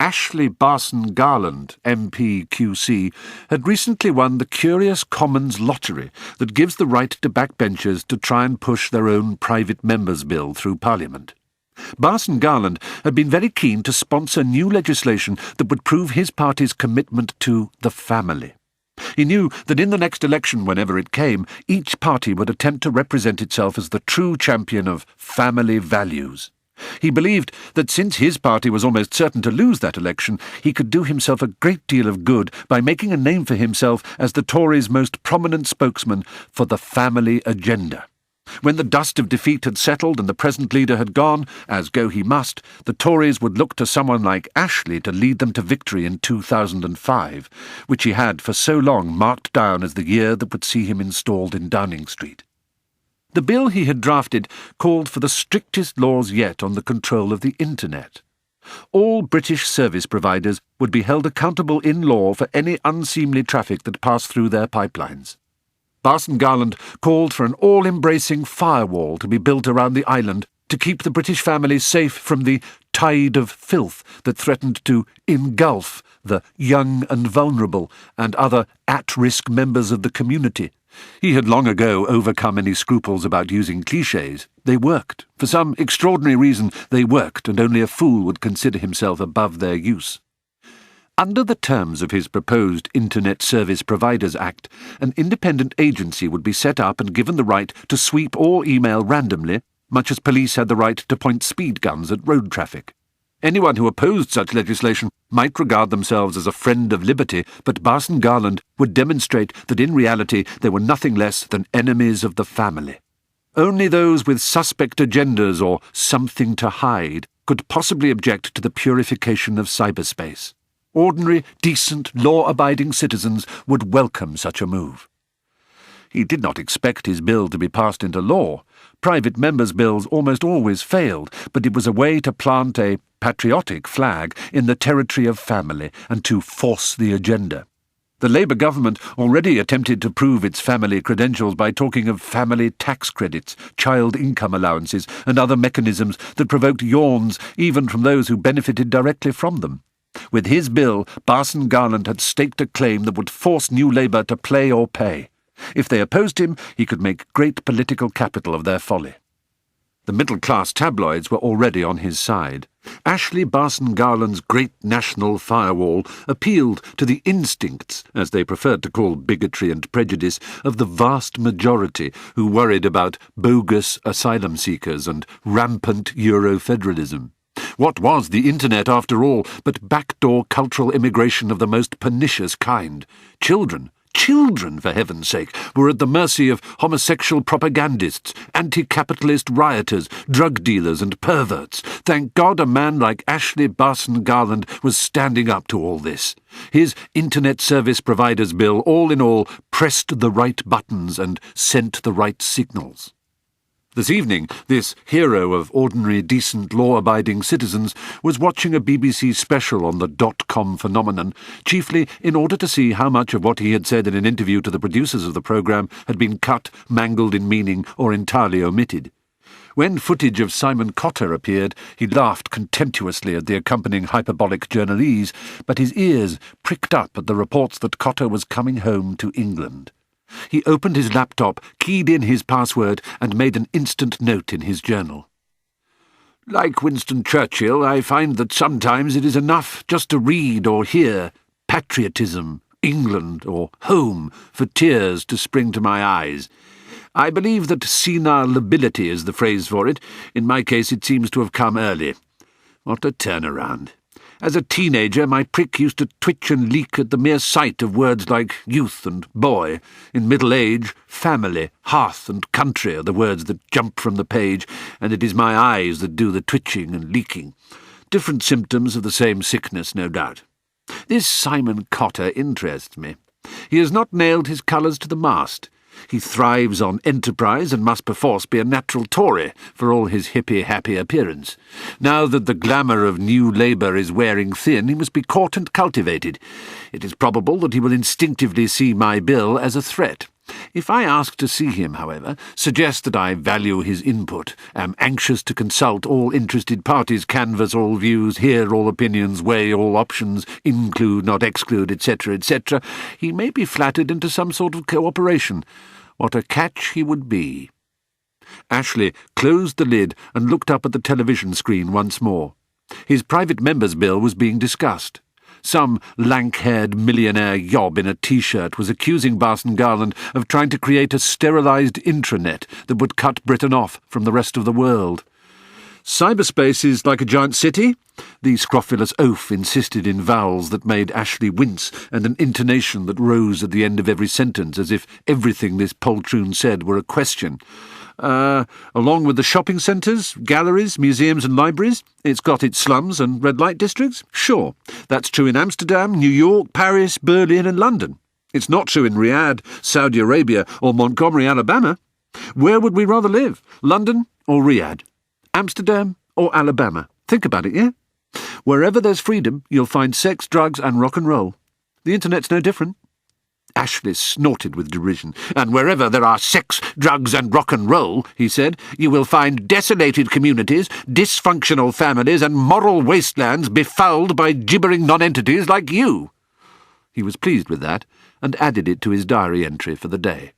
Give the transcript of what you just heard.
Ashley Barson Garland, MPQC, had recently won the curious Commons lottery that gives the right to backbenchers to try and push their own private members' bill through Parliament. Barson Garland had been very keen to sponsor new legislation that would prove his party's commitment to the family. He knew that in the next election, whenever it came, each party would attempt to represent itself as the true champion of family values. He believed that since his party was almost certain to lose that election, he could do himself a great deal of good by making a name for himself as the Tories' most prominent spokesman for the family agenda. When the dust of defeat had settled and the present leader had gone, as go he must, the Tories would look to someone like Ashley to lead them to victory in 2005, which he had for so long marked down as the year that would see him installed in Downing Street. The bill he had drafted called for the strictest laws yet on the control of the Internet. All British service providers would be held accountable in law for any unseemly traffic that passed through their pipelines. Barson Garland called for an all-embracing firewall to be built around the island to keep the British family safe from the tide of filth that threatened to engulf the young and vulnerable and other at-risk members of the community. He had long ago overcome any scruples about using clichés. They worked. For some extraordinary reason, they worked, and only a fool would consider himself above their use. Under the terms of his proposed Internet Service Providers Act, an independent agency would be set up and given the right to sweep all email randomly, much as police had the right to point speed guns at road traffic. Anyone who opposed such legislation might regard themselves as a friend of liberty, but Barson Garland would demonstrate that in reality they were nothing less than enemies of the family. Only those with suspect agendas or something to hide could possibly object to the purification of cyberspace. Ordinary, decent, law-abiding citizens would welcome such a move. He did not expect his bill to be passed into law. Private members' bills almost always failed, but it was a way to plant a patriotic flag in the territory of family and to force the agenda. The Labour government already attempted to prove its family credentials by talking of family tax credits, child income allowances, and other mechanisms that provoked yawns even from those who benefited directly from them. With his bill, Barson Garland had staked a claim that would force New Labour to play or pay. If they opposed him, he could make great political capital of their folly. The middle-class tabloids were already on his side. Ashley Barson Garland's great national firewall appealed to the instincts, as they preferred to call bigotry and prejudice, of the vast majority who worried about bogus asylum seekers and rampant Eurofederalism. What was the Internet, after all, but backdoor cultural immigration of the most pernicious kind? Children, for heaven's sake, were at the mercy of homosexual propagandists, anti-capitalist rioters, drug dealers and perverts. Thank God a man like Ashley Barson Garland was standing up to all this. His Internet Service Providers Bill, all in all, pressed the right buttons and sent the right signals. This evening, this hero of ordinary, decent, law-abiding citizens was watching a BBC special on the dot-com phenomenon, chiefly in order to see how much of what he had said in an interview to the producers of the programme had been cut, mangled in meaning, or entirely omitted. When footage of Simon Cotter appeared, he laughed contemptuously at the accompanying hyperbolic journalese, but his ears pricked up at the reports that Cotter was coming home to England. He opened his laptop, keyed in his password, and made an instant note in his journal. Like Winston Churchill, I find that sometimes it is enough just to read or hear patriotism, England, or home for tears to spring to my eyes. I believe that senile lability is the phrase for it. In my case, it seems to have come early. What a turnaround. As a teenager, my prick used to twitch and leak at the mere sight of words like youth and boy. In middle age, family, hearth and country are the words that jump from the page, and it is my eyes that do the twitching and leaking. Different symptoms of the same sickness, no doubt. This Simon Cotter interests me. He has not nailed his colours to the mast. He thrives on enterprise and must perforce be a natural Tory, for all his hippy-happy appearance. Now that the glamour of New Labour is wearing thin, he must be caught and cultivated. It is probable that he will instinctively see my bill as a threat. If I ask to see him, however, suggest that I value his input, am anxious to consult all interested parties, canvass all views, hear all opinions, weigh all options, include, not exclude, etc., etc., he may be flattered into some sort of cooperation. What a catch he would be. Ashley closed the lid and looked up at the television screen once more. His private member's bill was being discussed. Some lank-haired millionaire yob in a T-shirt was accusing Barson Garland of trying to create a sterilised intranet that would cut Britain off from the rest of the world. Cyberspace is like a giant city, the scrofulous oaf insisted in vowels that made Ashley wince and an intonation that rose at the end of every sentence, as if everything this poltroon said were a question. Along with the shopping centres, galleries, museums and libraries, it's got its slums and red light districts? Sure, that's true in Amsterdam, New York, Paris, Berlin and London. It's not true in Riyadh, Saudi Arabia or Montgomery, Alabama. Where would we rather live, London or Riyadh? Amsterdam or Alabama? Think about it, yeah? Wherever there's freedom, you'll find sex, drugs and rock and roll. The internet's no different. Ashley snorted with derision. And wherever there are sex, drugs and rock and roll, he said, you will find desolated communities, dysfunctional families and moral wastelands befouled by gibbering nonentities like you. He was pleased with that and added it to his diary entry for the day.